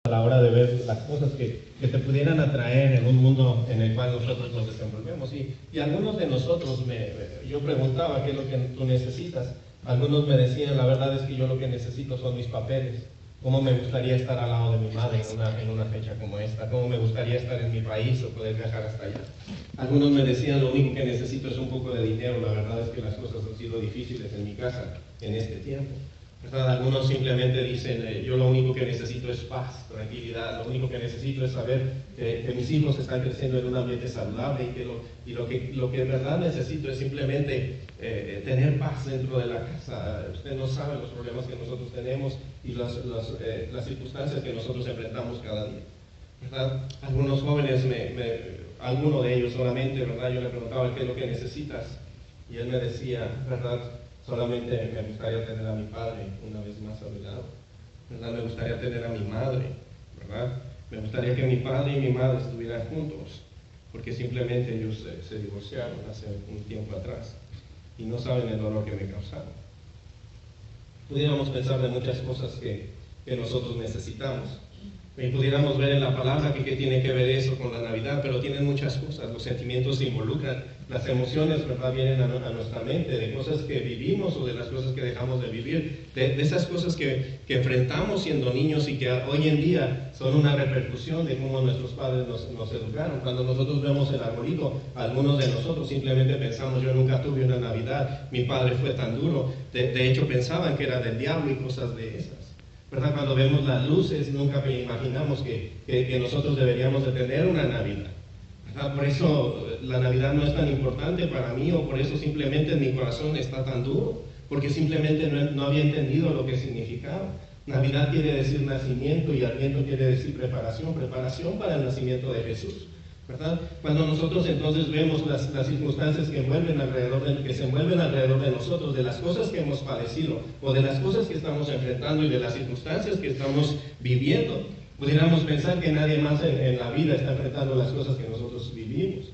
a la hora de ver las cosas que te pudieran atraer en un mundo en el cual nosotros nos desenvolvemos. Y algunos de nosotros, yo preguntaba qué es lo que tú necesitas. Algunos me decían, la verdad es que yo lo que necesito son mis papeles. ¿Cómo me gustaría estar al lado de mi madre en una fecha como esta? ¿Cómo me gustaría estar en mi país o poder viajar hasta allá? Algunos me decían, lo único que necesito es un poco de dinero. La verdad es que las cosas han sido difíciles en mi casa en este tiempo. ¿Verdad? Algunos simplemente dicen, yo lo único que necesito es paz, tranquilidad, lo único que necesito es saber que mis hijos están creciendo en un ambiente saludable y lo que en verdad necesito es simplemente tener paz dentro de la casa. Usted no sabe los problemas que nosotros tenemos y las circunstancias que nosotros enfrentamos cada día. ¿Verdad? Algunos jóvenes, alguno de ellos solamente, ¿verdad? Yo le preguntaba qué es lo que necesitas y él me decía, ¿verdad? Solamente me gustaría tener a mi padre una vez más a mi lado, ¿verdad? Me gustaría tener a mi madre, ¿verdad? Me gustaría que mi padre y mi madre estuvieran juntos, porque simplemente ellos se divorciaron hace un tiempo atrás y no saben el dolor que me causaron. Pudiéramos pensar de muchas cosas que nosotros necesitamos. Y pudiéramos ver en la palabra que tiene que ver eso con la Navidad, pero tienen muchas cosas, los sentimientos se involucran, las emociones, ¿verdad?, vienen a nuestra mente, de cosas que vivimos o de las cosas que dejamos de vivir, de esas cosas que enfrentamos siendo niños y que hoy en día son una repercusión de cómo nuestros padres nos educaron. Cuando nosotros vemos el arbolito, algunos de nosotros simplemente pensamos, yo nunca tuve una Navidad, mi padre fue tan duro, de hecho pensaban que era del diablo y cosas de esas. ¿Verdad? Cuando vemos las luces, nunca imaginamos que nosotros deberíamos de tener una Navidad. ¿Verdad? Por eso la Navidad no es tan importante para mí, o por eso simplemente mi corazón está tan duro, porque simplemente no había entendido lo que significaba. Navidad quiere decir nacimiento y Adviento quiere decir preparación para el nacimiento de Jesús. ¿Verdad? Cuando nosotros entonces vemos las circunstancias que se envuelven alrededor de nosotros, de las cosas que hemos padecido o de las cosas que estamos enfrentando y de las circunstancias que estamos viviendo, pudiéramos pensar que nadie más en la vida está enfrentando las cosas que nosotros vivimos.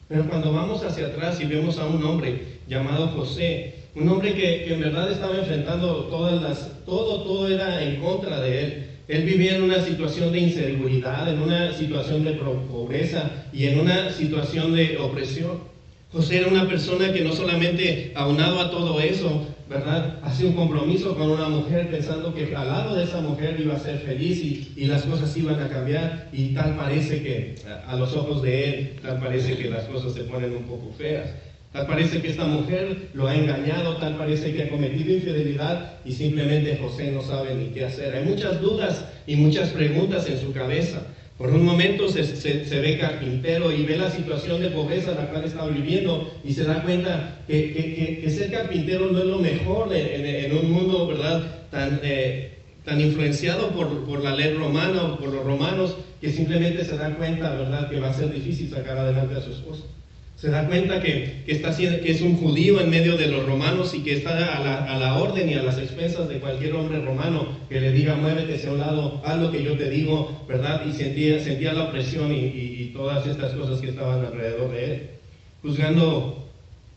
Pero cuando vamos hacia atrás y vemos a un hombre llamado José, un hombre que en verdad estaba enfrentando todo era en contra de él. Él vivía en una situación de inseguridad, en una situación de pobreza y en una situación de opresión. José era una persona que no solamente aunado a todo eso, ¿verdad?, hace un compromiso con una mujer pensando que al lado de esa mujer iba a ser feliz y las cosas iban a cambiar, y tal parece que a los ojos de él, tal parece que las cosas se ponen un poco feas. Tal parece que esta mujer lo ha engañado, tal parece que ha cometido infidelidad y simplemente José no sabe ni qué hacer. Hay muchas dudas y muchas preguntas en su cabeza. Por un momento se ve carpintero y ve la situación de pobreza en la cual está viviendo y se da cuenta que ser carpintero no es lo mejor en un mundo, ¿verdad?, tan influenciado por la ley romana o por los romanos, que simplemente se da cuenta, ¿verdad?, que va a ser difícil sacar adelante a su esposa. Se da cuenta que es un judío en medio de los romanos y que está a la orden y a las expensas de cualquier hombre romano que le diga, muévete hacia un lado, haz lo que yo te digo, ¿verdad? Y sentía la opresión y todas estas cosas que estaban alrededor de él. Juzgando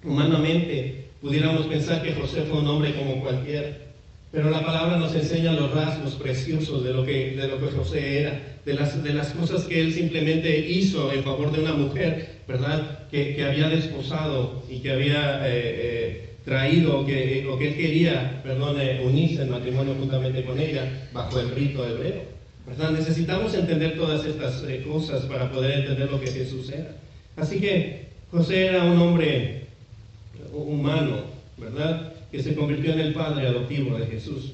humanamente, pudiéramos pensar que José fue un hombre como cualquiera, pero la palabra nos enseña los rasgos preciosos de lo que José era, de las cosas que él simplemente hizo en favor de una mujer, ¿verdad?, que había desposado y que había traído, o que él quería, unirse en matrimonio juntamente con ella bajo el rito hebreo. ¿Verdad? Necesitamos entender todas estas cosas para poder entender lo que Jesús era. Así que José era un hombre humano, ¿verdad?, que se convirtió en el padre adoptivo de Jesús.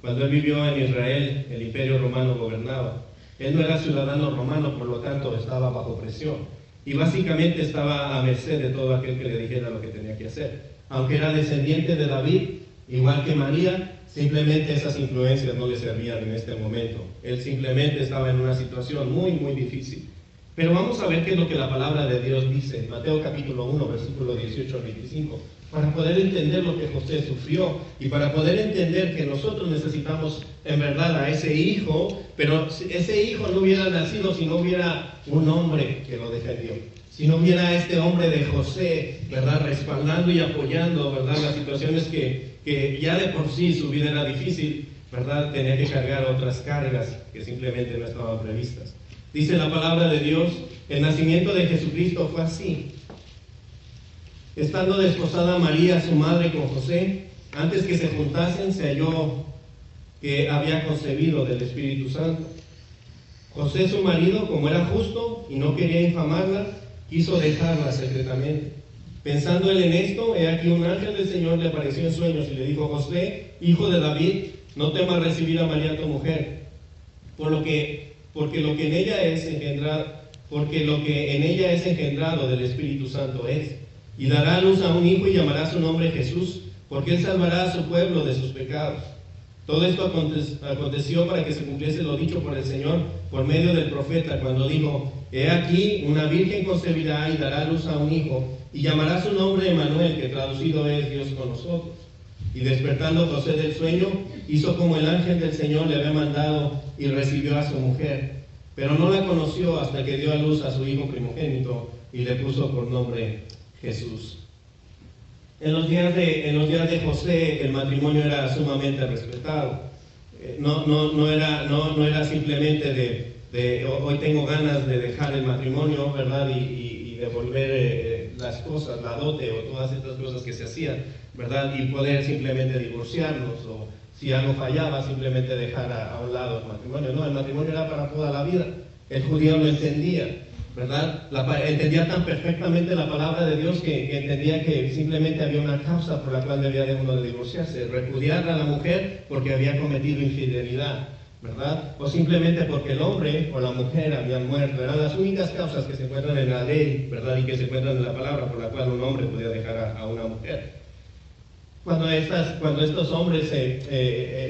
Cuando él vivió en Israel, el imperio romano gobernaba. Él no era ciudadano romano, por lo tanto estaba bajo presión. Y básicamente estaba a merced de todo aquel que le dijera lo que tenía que hacer. Aunque era descendiente de David, igual que María, simplemente esas influencias no le servían en este momento. Él simplemente estaba en una situación muy, muy difícil. Pero vamos a ver qué es lo que la palabra de Dios dice en Mateo capítulo 1, versículo 18 al 25, para poder entender lo que José sufrió y para poder entender que nosotros necesitamos en verdad a ese hijo, pero ese hijo no hubiera nacido si no hubiera un hombre que lo defendió. Si no hubiera este hombre de José, ¿verdad?, respaldando y apoyando, ¿verdad?, las situaciones que ya de por sí su vida era difícil. ¿verdad?, tenía que cargar otras cargas que simplemente no estaban previstas. Dice la palabra de Dios, el nacimiento de Jesucristo fue así. Estando desposada María, su madre, con José, antes que se juntasen, se halló que había concebido del Espíritu Santo. José, su marido, como era justo y no quería infamarla, quiso dejarla secretamente. Pensando él en esto, he aquí un ángel del Señor le apareció en sueños y le dijo: José, hijo de David, no temas recibir a María tu mujer, porque lo que en ella es engendrado del Espíritu Santo es. Y dará a luz a un hijo y llamará su nombre Jesús, porque él salvará a su pueblo de sus pecados. Todo esto aconteció para que se cumpliese lo dicho por el Señor por medio del profeta, cuando dijo: he aquí, una virgen concebirá y dará a luz a un hijo, y llamará su nombre Emmanuel, que traducido es Dios con nosotros. Y despertando José del sueño, hizo como el ángel del Señor le había mandado y recibió a su mujer. Pero no la conoció hasta que dio a luz a su hijo primogénito y le puso por nombre Jesús. En los días de José el matrimonio era sumamente respetado. No era simplemente de hoy tengo ganas de dejar el matrimonio, ¿verdad? Y devolver las cosas, la dote o todas estas cosas que se hacían, ¿verdad? Y poder simplemente divorciarnos, o si algo fallaba, simplemente dejar a un lado el matrimonio. No, el matrimonio era para toda la vida. El judío lo entendía, ¿verdad? Entendía tan perfectamente la palabra de Dios que entendía que simplemente había una causa por la cual debía de uno de divorciarse: repudiar a la mujer porque había cometido infidelidad, ¿verdad? O simplemente porque el hombre o la mujer habían muerto. Eran las únicas causas que se encuentran en la ley, ¿verdad? Y que se encuentran en la palabra por la cual un hombre podía dejar a una mujer. Cuando estos hombres,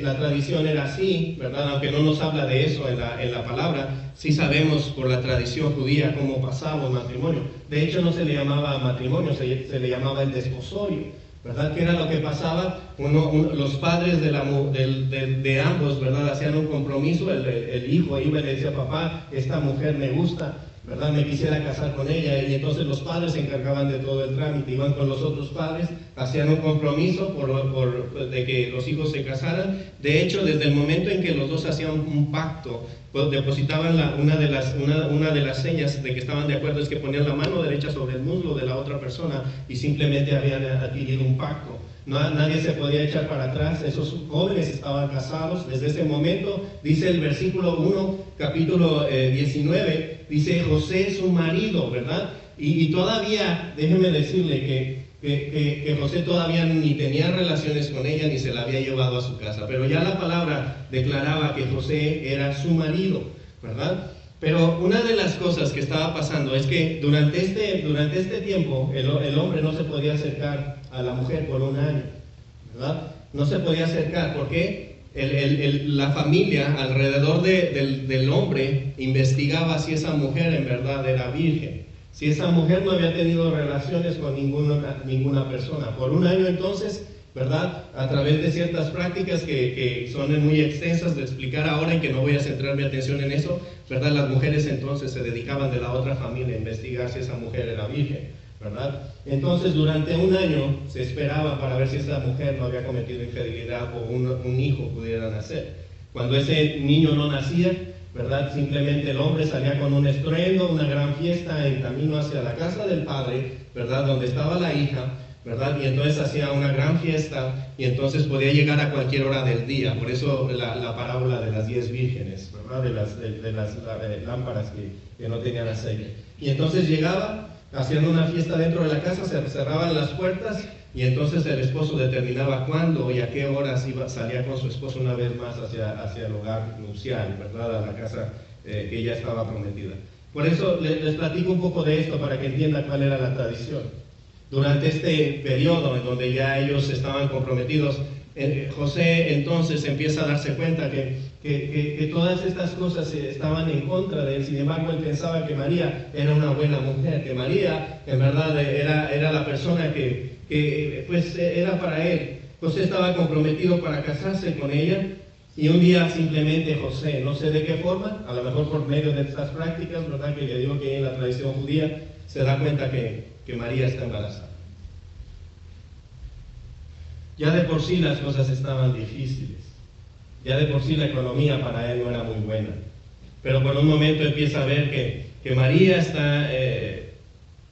la tradición era así, ¿verdad? Aunque no nos habla de eso en la palabra, sí sabemos por la tradición judía cómo pasaba un matrimonio. De hecho, no se le llamaba matrimonio, se le llamaba el desposorio, ¿verdad? Que era lo que pasaba. Los padres de ambos, ¿verdad?, hacían un compromiso. El hijo iba y le decía: papá, esta mujer me gusta, ¿verdad?, me quisiera casar con ella. Y entonces los padres se encargaban de todo el trámite, iban con los otros padres, hacían un compromiso de que los hijos se casaran. De hecho, desde el momento en que los dos hacían un pacto, pues depositaban una de las señas de que estaban de acuerdo, es que ponían la mano derecha sobre el muslo de la otra persona y simplemente habían adquirido un pacto. Nadie se podía echar para atrás. Esos jóvenes estaban casados desde ese momento. Dice el versículo 1, capítulo 19, dice: José, su marido, ¿verdad? Y todavía, déjeme decirle que José todavía ni tenía relaciones con ella, ni se la había llevado a su casa, pero ya la palabra declaraba que José era su marido, ¿verdad? Pero una de las cosas que estaba pasando es que durante este tiempo el hombre no se podía acercar a la mujer por un año, ¿verdad? No se podía acercar porque la familia alrededor del hombre investigaba si esa mujer en verdad era virgen, si esa mujer no había tenido relaciones con ninguna persona. Por un año entonces, ¿verdad?, a través de ciertas prácticas que son muy extensas de explicar ahora y que no voy a centrar mi atención en eso, ¿verdad?, las mujeres entonces se dedicaban de la otra familia a investigar si esa mujer era virgen, ¿verdad? Entonces durante un año se esperaba para ver si esa mujer no había cometido infidelidad o un hijo pudiera nacer. Cuando ese niño no nacía, ¿verdad?, simplemente el hombre salía con un estruendo, una gran fiesta en camino hacia la casa del padre, ¿verdad?, donde estaba la hija, ¿verdad? Y entonces hacía una gran fiesta y entonces podía llegar a cualquier hora del día. Por eso la parábola de las 10 vírgenes, ¿verdad?, de las lámparas que no tenían aceite. Y entonces llegaba, hacían una fiesta dentro de la casa, se cerraban las puertas y entonces el esposo determinaba cuándo y a qué horas salía con su esposo una vez más hacia el hogar nupcial, ¿verdad?, a la casa que ya estaba prometida. Por eso les platico un poco de esto para que entiendan cuál era la tradición. Durante este periodo en donde ya ellos estaban comprometidos, José entonces empieza a darse cuenta que todas estas cosas estaban en contra de él. Sin embargo, él pensaba que María era una buena mujer, que María en verdad era la persona que pues era para él. José estaba comprometido para casarse con ella, y un día simplemente José, no sé de qué forma, a lo mejor por medio de estas prácticas, ¿verdad?, que le digo que en la tradición judía, se da cuenta que María está embarazada. Ya de por sí las cosas estaban difíciles, Ya de por sí la economía para él no era muy buena. Pero por un momento empieza a ver que María está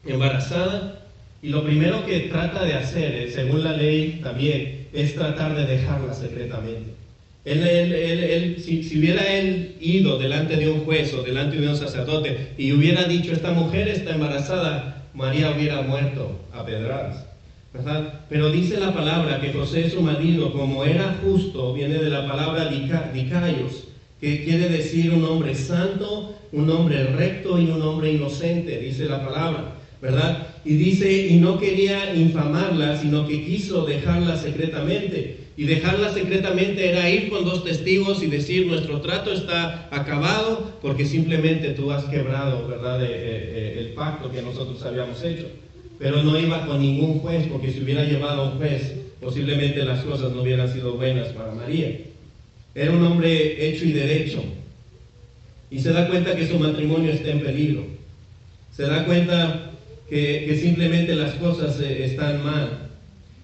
embarazada, y lo primero que trata de hacer, según la ley también, es tratar de dejarla secretamente. Si hubiera él ido delante de un juez o delante de un sacerdote y hubiera dicho, esta mujer está embarazada, María hubiera muerto a pedradas, ¿verdad? Pero dice la palabra que José, su marido, como era justo, viene de la palabra dikaios, que quiere decir un hombre santo, un hombre recto y un hombre inocente, dice la palabra, ¿verdad? Y dice, y no quería infamarla, sino que quiso dejarla secretamente. Y dejarla secretamente era ir con 2 testigos y decir, nuestro trato está acabado porque simplemente tú has quebrado, ¿verdad?, el pacto que nosotros habíamos hecho. Pero no iba con ningún juez, porque si hubiera llevado a un juez, posiblemente las cosas no hubieran sido buenas para María. Era un hombre hecho y derecho, y se da cuenta que su matrimonio está en peligro. Se da cuenta que simplemente las cosas están mal.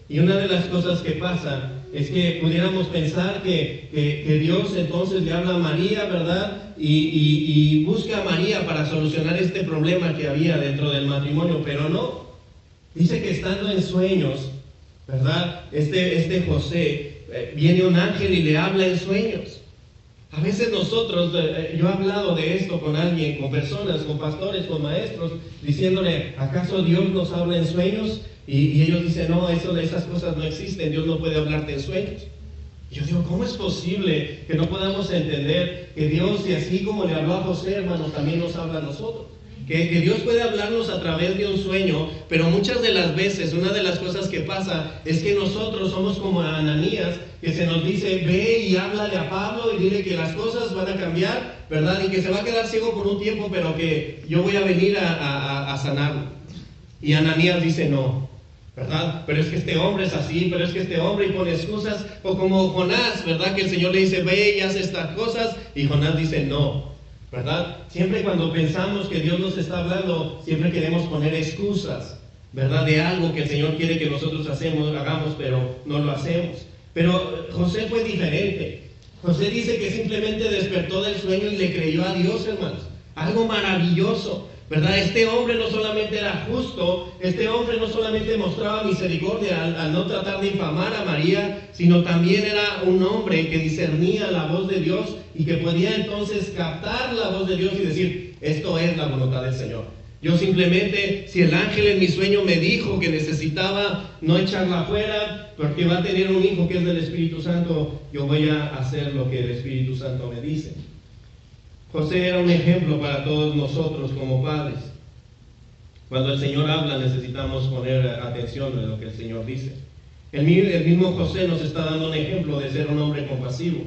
Y una de las cosas que pasa es que pudiéramos pensar que Dios entonces le habla a María, ¿verdad? Y busca a María para solucionar este problema que había dentro del matrimonio, pero no. Dice que estando en sueños, ¿verdad? Este José, viene un ángel y le habla en sueños. A veces nosotros, yo he hablado de esto con alguien, con personas, con pastores, con maestros, diciéndole, ¿acaso Dios nos habla en sueños? Y ellos dicen, no, esas cosas no existen, Dios no puede hablarte en sueños. Y yo digo, ¿cómo es posible que no podamos entender que Dios, y así como le habló a José, hermanos, también nos habla a nosotros? Que Dios puede hablarnos a través de un sueño, pero muchas de las veces, una de las cosas que pasa es que nosotros somos como Ananías, que se nos dice, ve y háblale a Pablo y dile que las cosas van a cambiar, ¿verdad? Y que se va a quedar ciego por un tiempo, pero que yo voy a venir a sanarlo. Y Ananías dice, no, ¿verdad? Pero es que este hombre es así, pero es que este hombre, y pone excusas, o como Jonás, ¿verdad? Que el Señor le dice, ve y haz estas cosas, y Jonás dice, no. ¿Verdad? Siempre cuando pensamos que Dios nos está hablando, siempre queremos poner excusas, ¿verdad? De algo que el Señor quiere que nosotros hagamos, pero no lo hacemos. Pero José fue diferente. José dice que simplemente despertó del sueño y le creyó a Dios, hermanos. Algo maravilloso, ¿verdad? Este hombre no solamente era justo, este hombre no solamente mostraba misericordia al no tratar de infamar a María, sino también era un hombre que discernía la voz de Dios y que podía entonces captar la voz de Dios y decir, esto es la voluntad del Señor. Yo simplemente, si el ángel en mi sueño me dijo que necesitaba no echarla fuera, porque va a tener un hijo que es del Espíritu Santo, yo voy a hacer lo que el Espíritu Santo me dice. José era un ejemplo para todos nosotros como padres. Cuando el Señor habla, necesitamos poner atención en lo que el Señor dice. El mismo José nos está dando un ejemplo de ser un hombre compasivo.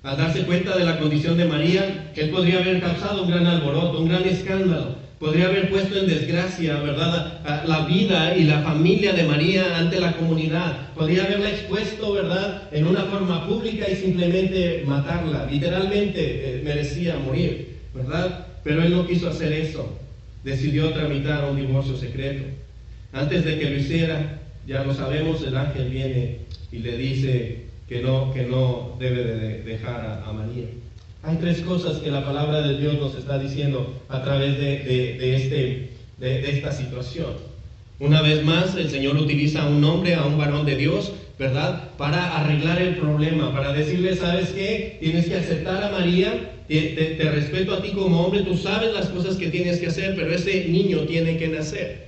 Al darse cuenta de la condición de María, él podría haber causado un gran alboroto, un gran escándalo. Podría haber puesto en desgracia, ¿verdad?, la vida y la familia de María ante la comunidad. Podría haberla expuesto, ¿verdad?, en una forma pública y simplemente matarla. Literalmente merecía morir, ¿verdad? Pero él no quiso hacer eso. Decidió tramitar un divorcio secreto. Antes de que lo hiciera, ya lo sabemos, el ángel viene y le dice que no debe de dejar a María. Hay 3 cosas que la palabra de Dios nos está diciendo a través de esta situación. Una vez más, el Señor utiliza a un hombre, a un varón de Dios, ¿verdad?, para arreglar el problema, para decirle, ¿sabes qué? Tienes que aceptar a María, te respeto a ti como hombre, tú sabes las cosas que tienes que hacer, pero ese niño tiene que nacer.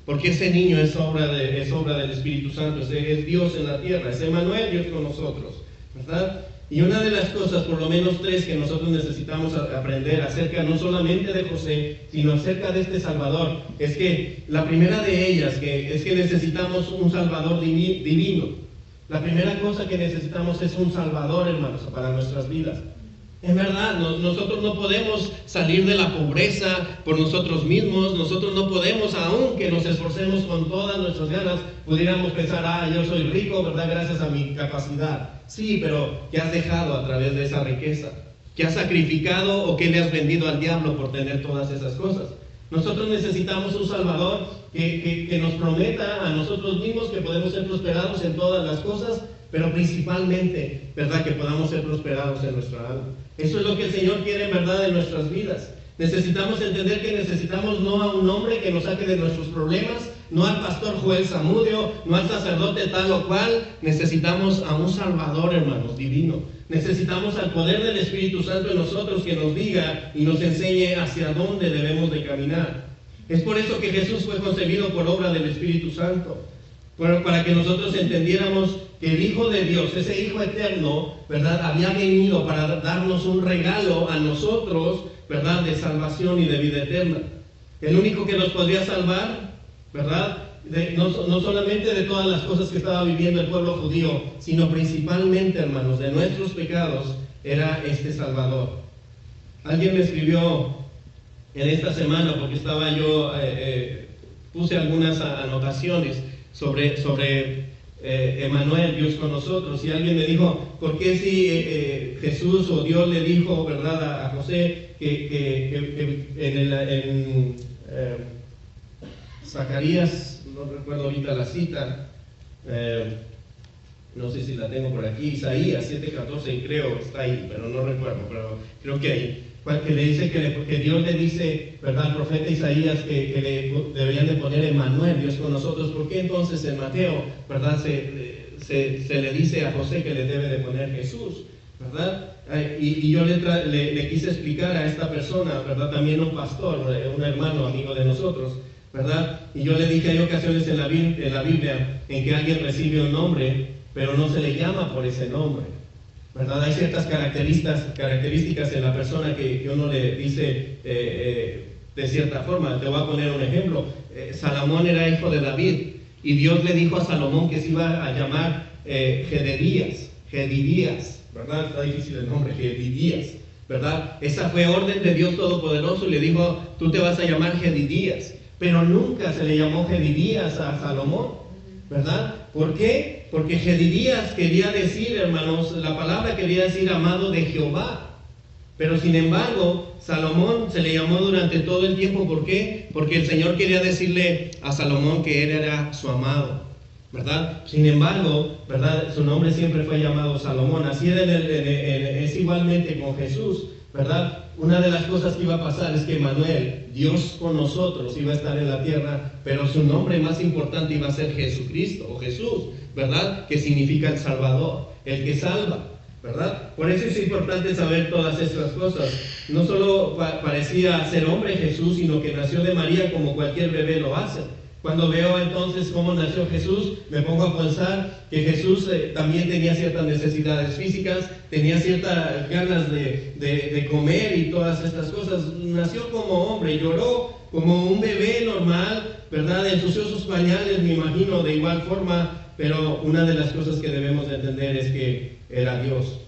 Porque ese niño es obra del Espíritu Santo, es Dios en la tierra, es Emmanuel, Dios con nosotros, ¿verdad? Y una de las cosas, por lo menos 3, que nosotros necesitamos aprender acerca no solamente de José, sino acerca de este Salvador, es que la primera de ellas es que necesitamos un Salvador divino. La primera cosa que necesitamos es un Salvador, hermanos, para nuestras vidas. En verdad, nosotros no podemos salir de la pobreza por nosotros mismos, nosotros no podemos, aunque nos esforcemos con todas nuestras ganas, pudiéramos pensar, yo soy rico, ¿verdad?, gracias a mi capacidad. Sí, pero ¿qué has dejado a través de esa riqueza? ¿Qué has sacrificado o qué le has vendido al diablo por tener todas esas cosas? Nosotros necesitamos un Salvador que nos prometa a nosotros mismos que podemos ser prosperados en todas las cosas, pero principalmente, ¿verdad?, que podamos ser prosperados en nuestra alma. Eso es lo que el Señor quiere en verdad en nuestras vidas. Necesitamos entender que necesitamos no a un hombre que nos saque de nuestros problemas, no al pastor Joel Zamudio, no al sacerdote tal o cual. Necesitamos a un Salvador, hermanos, divino. Necesitamos al poder del Espíritu Santo en nosotros que nos diga y nos enseñe hacia dónde debemos de caminar. Es por eso que Jesús fue concebido por obra del Espíritu Santo. Para que nosotros entendiéramos que el Hijo de Dios, ese Hijo eterno, ¿verdad?, había venido para darnos un regalo a nosotros, ¿verdad?, de salvación y de vida eterna. El único que nos podría salvar, ¿verdad?, no solamente de todas las cosas que estaba viviendo el pueblo judío, sino principalmente, hermanos, de nuestros pecados, era este Salvador. Alguien me escribió en esta semana, porque estaba yo, puse algunas anotaciones sobre Emmanuel, Dios con nosotros, y alguien me dijo, ¿por qué si Jesús o Dios le dijo, ¿verdad?, a José que en Zacarías, no recuerdo ahorita la cita, no sé si la tengo por aquí, Isaías 7:14, creo está ahí, pero no recuerdo, pero creo que ahí, que le dice que Dios le dice, ¿verdad?, al profeta Isaías que le deberían de poner Emmanuel, Dios con nosotros. ¿Por qué entonces en Mateo, ¿verdad?, se le dice a José que le debe de poner Jesús, ¿verdad? Y yo le quise explicar a esta persona, ¿verdad?, también un pastor, un hermano amigo de nosotros, ¿verdad? Y yo le dije, hay ocasiones en la Biblia en que alguien recibe un nombre, pero no se le llama por ese nombre, ¿verdad? Hay ciertas características en la persona que uno le dice de cierta forma. Te voy a poner un ejemplo. Salomón era hijo de David, y Dios le dijo a Salomón que se iba a llamar Jedidías, ¿verdad? Está difícil el nombre, Jedidías, ¿verdad? Esa fue orden de Dios Todopoderoso, y le dijo, tú te vas a llamar Jedidías. Pero nunca se le llamó Jedidías a Salomón, ¿verdad? ¿Por qué? Porque Jedidías quería decir, hermanos, la palabra quería decir amado de Jehová. Pero sin embargo, Salomón se le llamó durante todo el tiempo. ¿Por qué? Porque el Señor quería decirle a Salomón que él era su amado, ¿verdad? Sin embargo, ¿verdad?, su nombre siempre fue llamado Salomón. Así es igualmente con Jesús, ¿verdad? Una de las cosas que iba a pasar es que Emmanuel, Dios con nosotros, iba a estar en la tierra, pero su nombre más importante iba a ser Jesucristo o Jesús, ¿verdad?, que significa el Salvador, el que salva, ¿verdad? Por eso es importante saber todas estas cosas. No solo parecía ser hombre Jesús, sino que nació de María como cualquier bebé lo hace. Cuando veo entonces cómo nació Jesús, me pongo a pensar que Jesús también tenía ciertas necesidades físicas, tenía ciertas ganas de comer y todas estas cosas. Nació como hombre, lloró como un bebé normal, ¿verdad? Ensució sus pañales, me imagino, de igual forma, pero una de las cosas que debemos de entender es que era Dios.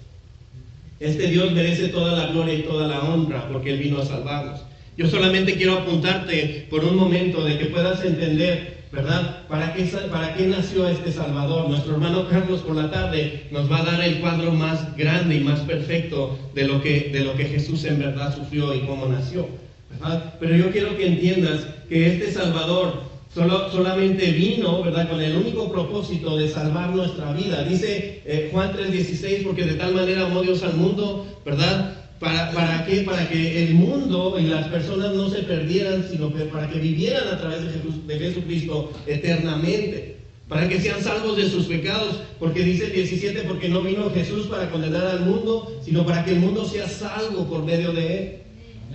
Este Dios merece toda la gloria y toda la honra porque Él vino a salvarnos. Yo solamente quiero apuntarte por un momento de que puedas entender, ¿verdad?, para qué nació este Salvador. Nuestro hermano Carlos por la tarde nos va a dar el cuadro más grande y más perfecto de lo que Jesús en verdad sufrió y cómo nació, ¿verdad? Pero yo quiero que entiendas que este Salvador solamente vino, ¿verdad?, con el único propósito de salvar nuestra vida. Dice Juan 3:16, porque de tal manera amó Dios al mundo, ¿verdad? ¿Para qué? Para que el mundo y las personas no se perdieran, sino que para que vivieran a través de Jesucristo eternamente, para que sean salvos de sus pecados, porque dice el 17, porque no vino Jesús para condenar al mundo, sino para que el mundo sea salvo por medio de Él.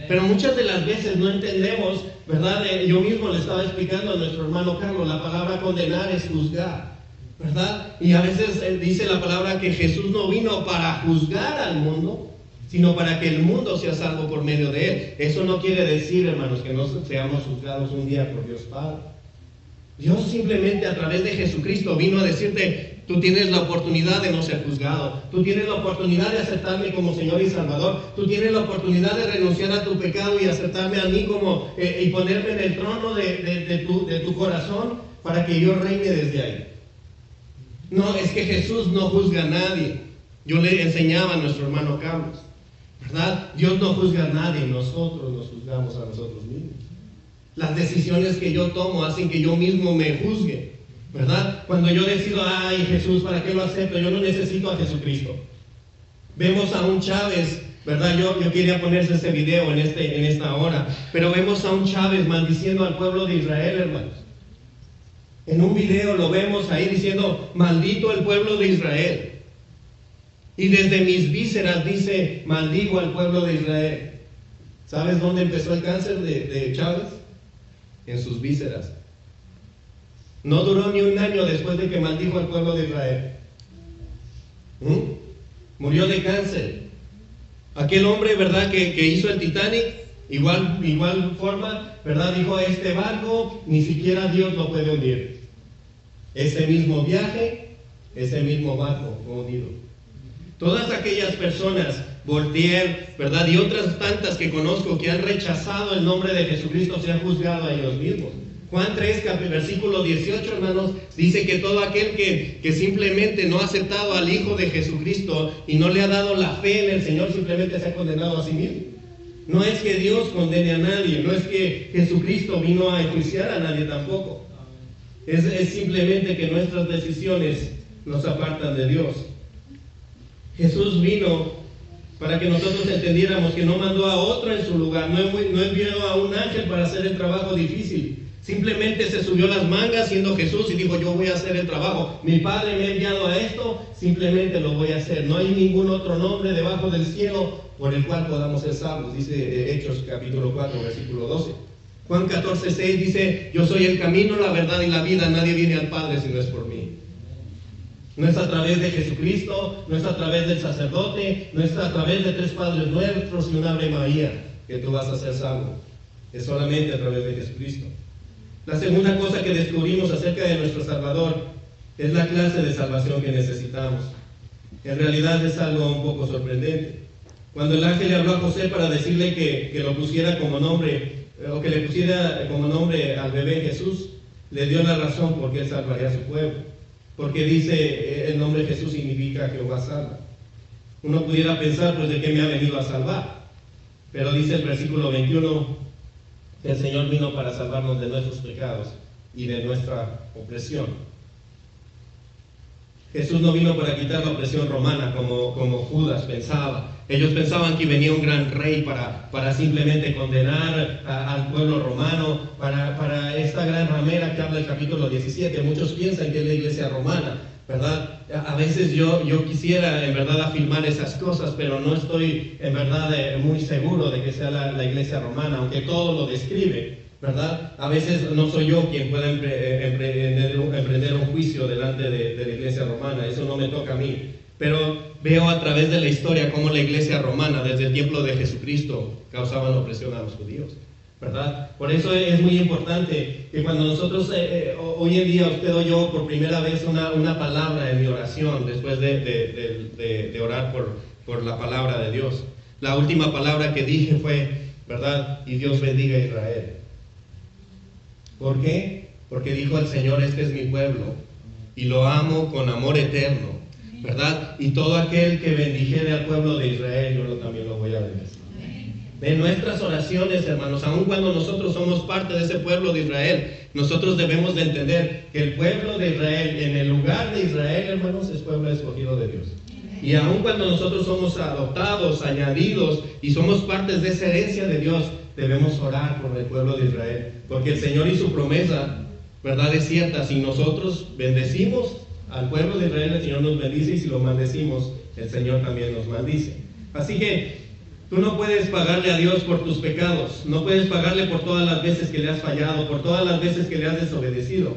Pero muchas de las veces no entendemos, ¿verdad? Yo mismo le estaba explicando a nuestro hermano Carlos, la palabra condenar es juzgar, ¿verdad? Y a veces dice la palabra que Jesús no vino para juzgar al mundo, sino para que el mundo sea salvo por medio de Él. Eso no quiere decir, hermanos, que no seamos juzgados un día por Dios Padre. Dios simplemente a través de Jesucristo vino a decirte, tú tienes la oportunidad de no ser juzgado, tú tienes la oportunidad de aceptarme como Señor y Salvador, tú tienes la oportunidad de renunciar a tu pecado y aceptarme a mí como y ponerme en el trono de tu corazón para que yo reine desde ahí. No, es que Jesús no juzga a nadie. Yo le enseñaba a nuestro hermano Carlos, ¿verdad? Dios no juzga a nadie, nosotros nos juzgamos a nosotros mismos. Las decisiones que yo tomo hacen que yo mismo me juzgue. ¿verdad? Cuando yo decido, ay Jesús, ¿para qué lo acepto? Yo no necesito a Jesucristo. Vemos a un Chávez, ¿verdad? Yo quería ponerse ese video en esta hora, pero vemos a un Chávez maldiciendo al pueblo de Israel, hermanos. En un video lo vemos ahí diciendo, maldito el pueblo de Israel. Y desde mis vísceras dice, maldigo al pueblo de Israel. ¿Sabes dónde empezó el cáncer de Chávez? En sus vísceras. No duró ni un año después de que maldijo al pueblo de Israel. Murió de cáncer. Aquel hombre, ¿verdad?, que hizo el Titanic, igual forma, ¿verdad?, dijo, este barco ni siquiera Dios lo puede hundir. Ese mismo viaje, ese mismo barco hundido. Todas aquellas personas, Voltaire, ¿verdad?, y otras tantas que conozco que han rechazado el nombre de Jesucristo, se han juzgado a ellos mismos. Juan 3, versículo 18, hermanos, dice que todo aquel que simplemente no ha aceptado al Hijo de Jesucristo y no le ha dado la fe en el Señor, simplemente se ha condenado a sí mismo. No es que Dios condene a nadie, no es que Jesucristo vino a enjuiciar a nadie tampoco. Es simplemente que nuestras decisiones nos apartan de Dios. Jesús vino para que nosotros entendiéramos que no mandó a otro en su lugar, no envió a un ángel para hacer el trabajo difícil. Simplemente se subió las mangas siendo Jesús y dijo, yo voy a hacer el trabajo. Mi Padre me ha enviado a esto, simplemente lo voy a hacer. No hay ningún otro nombre debajo del cielo por el cual podamos ser salvos. Dice Hechos capítulo 4, versículo 12. Juan 14, 6 dice, yo soy el camino, la verdad y la vida. Nadie viene al Padre si no es por mí. No es a través de Jesucristo, no es a través del sacerdote, no es a través de 3 Padres Nuestros y una Ave María que tú vas a ser salvo. Es solamente a través de Jesucristo. La segunda cosa que descubrimos acerca de nuestro Salvador es la clase de salvación que necesitamos. En realidad es algo un poco sorprendente. Cuando el ángel le habló a José para decirle que lo pusiera como nombre, o que le pusiera como nombre al bebé Jesús, le dio la razón por qué él salvaría a su pueblo. Porque dice, el nombre Jesús significa Jehová salva. Uno pudiera pensar, pues, ¿de qué me ha venido a salvar? Pero dice el versículo 21, que el Señor vino para salvarnos de nuestros pecados y de nuestra opresión. Jesús no vino para quitar la opresión romana como Judas pensaba. Ellos pensaban que venía un gran rey para simplemente condenar al pueblo romano, para esta gran ramera que habla el capítulo 17. Muchos piensan que es la iglesia romana, ¿verdad? A veces yo quisiera en verdad afirmar esas cosas, pero no estoy en verdad muy seguro de que sea la iglesia romana, aunque todo lo describe, ¿verdad? A veces no soy yo quien pueda emprender un juicio delante de la iglesia romana, eso no me toca a mí. Pero veo a través de la historia cómo la iglesia romana, desde el tiempo de Jesucristo, causaban opresión a los judíos, ¿verdad? Por eso es muy importante que cuando nosotros, hoy en día usted o yo por primera vez una palabra en mi oración, después de orar por la palabra de Dios, la última palabra que dije fue, ¿verdad? Y Dios bendiga a Israel. ¿Por qué? Porque dijo el Señor, este es mi pueblo y lo amo con amor eterno, ¿verdad? Y todo aquel que bendijere al pueblo de Israel, yo también lo voy a bendecir. De nuestras oraciones, hermanos, aun cuando nosotros somos parte de ese pueblo de Israel, nosotros debemos de entender que el pueblo de Israel, en el lugar de Israel, hermanos, es pueblo escogido de Dios. Y aun cuando nosotros somos adoptados, añadidos y somos partes de esa herencia de Dios, debemos orar por el pueblo de Israel, porque el Señor y su promesa, ¿verdad?, es cierta. Si nosotros bendecimos al pueblo de Israel, el Señor nos bendice, y si lo maldecimos, el Señor también nos maldice. Así que tú no puedes pagarle a Dios por tus pecados, no puedes pagarle por todas las veces que le has fallado, por todas las veces que le has desobedecido,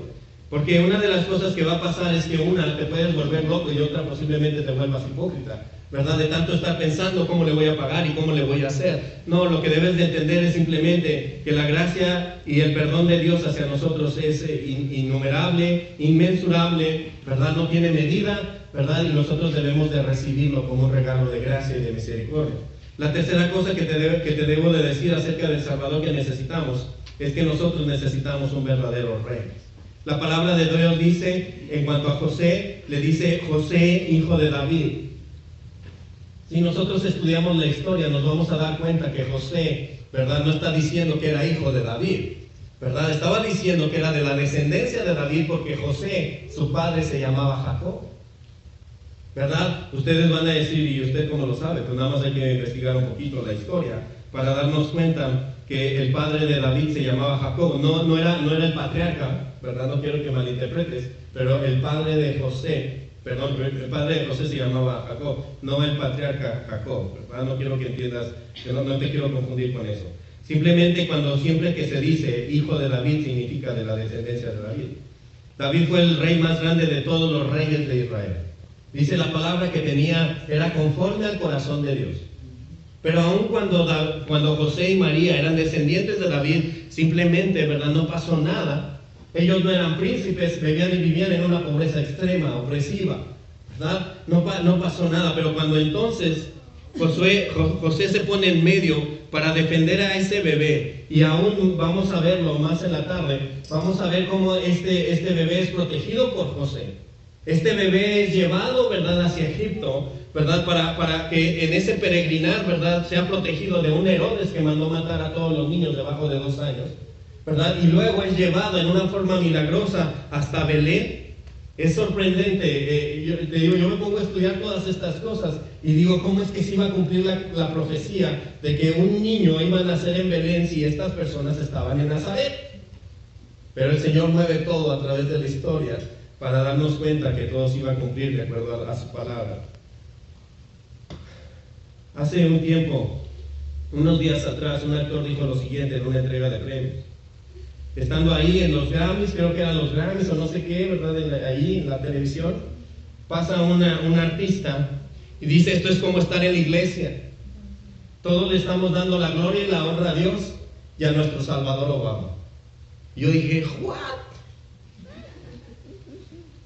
porque una de las cosas que va a pasar es que una, te puedes volver loco, y otra posiblemente te vuelvas hipócrita, ¿verdad? De tanto estar pensando cómo le voy a pagar y cómo le voy a hacer. No, lo que debes de entender es simplemente que la gracia y el perdón de Dios hacia nosotros es innumerable, inmensurable, ¿verdad? No tiene medida, ¿verdad? Y nosotros debemos de recibirlo como un regalo de gracia y de misericordia. La tercera cosa que te debo de decir acerca del Salvador que necesitamos es que nosotros necesitamos un verdadero rey. La palabra de Dios dice, en cuanto a José, le dice José, hijo de David. Si nosotros estudiamos la historia, nos vamos a dar cuenta que José, ¿verdad?, no está diciendo que era hijo de David. ¿verdad? Estaba diciendo que era de la descendencia de David porque José, su padre, se llamaba Jacob, ¿verdad? Ustedes van a decir, ¿y usted cómo lo sabe? Pues nada más hay que investigar un poquito la historia para darnos cuenta que el padre de David se llamaba Jacob. No era el patriarca, ¿verdad? No quiero que malinterpretes, pero el padre de José, el padre de José se llamaba Jacob, no el patriarca Jacob, ¿verdad? No quiero que entiendas, que no te quiero confundir con eso. Simplemente siempre que se dice hijo de David, significa de la descendencia de David. David fue el rey más grande de todos los reyes de Israel. Dice la palabra que era conforme al corazón de Dios. Pero aun cuando José y María eran descendientes de David, simplemente, ¿verdad?, no pasó nada. Ellos no eran príncipes, vivían en una pobreza extrema, opresiva, ¿verdad? No pasó nada, pero cuando entonces José se pone en medio para defender a ese bebé, y aún vamos a verlo más en la tarde, vamos a ver cómo este bebé es protegido por José. Este bebé es llevado, ¿verdad?, hacia Egipto, ¿verdad?, para que en ese peregrinar, ¿verdad?, sea protegido de un Herodes que mandó matar a todos los niños debajo de 2 años, ¿verdad? Y luego es llevado en una forma milagrosa hasta Belén. Es sorprendente. Yo me pongo a estudiar todas estas cosas y digo, ¿cómo es que se iba a cumplir la profecía de que un niño iba a nacer en Belén si estas personas estaban en Nazaret? Pero el Señor mueve todo a través de la historia para darnos cuenta que todo se iba a cumplir de acuerdo a su palabra. Hace un tiempo, unos días atrás, un actor dijo lo siguiente en una entrega de premios. Estando ahí en los Grammys, creo que eran los Grammys o no sé qué, ¿verdad? Ahí en la televisión, pasa un artista y dice, esto es como estar en la iglesia. Todos le estamos dando la gloria y la honra a Dios y a nuestro Salvador Obama. Y yo dije, ¿what?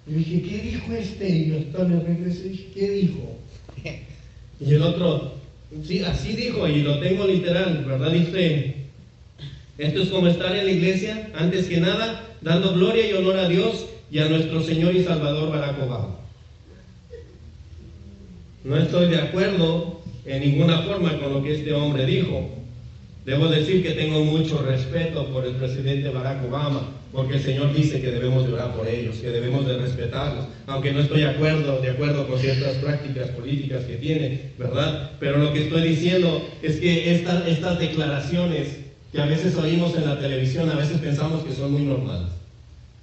Y dije, ¿qué dijo este? Y yo me regresé y dije, ¿qué dijo? Y el otro, sí, así dijo, y lo tengo literal, ¿verdad? Dice, esto es como estar en la iglesia, antes que nada, dando gloria y honor a Dios y a nuestro Señor y Salvador Barack Obama. No estoy de acuerdo en ninguna forma con lo que este hombre dijo. Debo decir que tengo mucho respeto por el presidente Barack Obama, porque el Señor dice que debemos de orar por ellos, que debemos de respetarlos, aunque no estoy de acuerdo con ciertas prácticas políticas que tiene, ¿verdad? Pero lo que estoy diciendo es que estas declaraciones que a veces oímos en la televisión, a veces pensamos que son muy normales.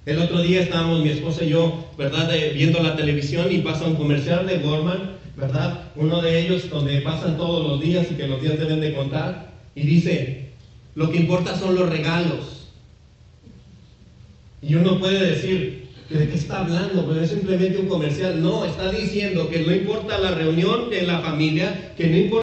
El otro día estábamos mi esposa y yo, ¿verdad?, viendo la televisión y pasa un comercial de Walmart, ¿verdad? Uno de ellos donde pasan todos los días y que los días deben de contar, y dice, lo que importa son los regalos. Y uno puede decir, ¿de qué está hablando? Pero es simplemente un comercial. No, está diciendo que no importa la reunión de la familia, que no importa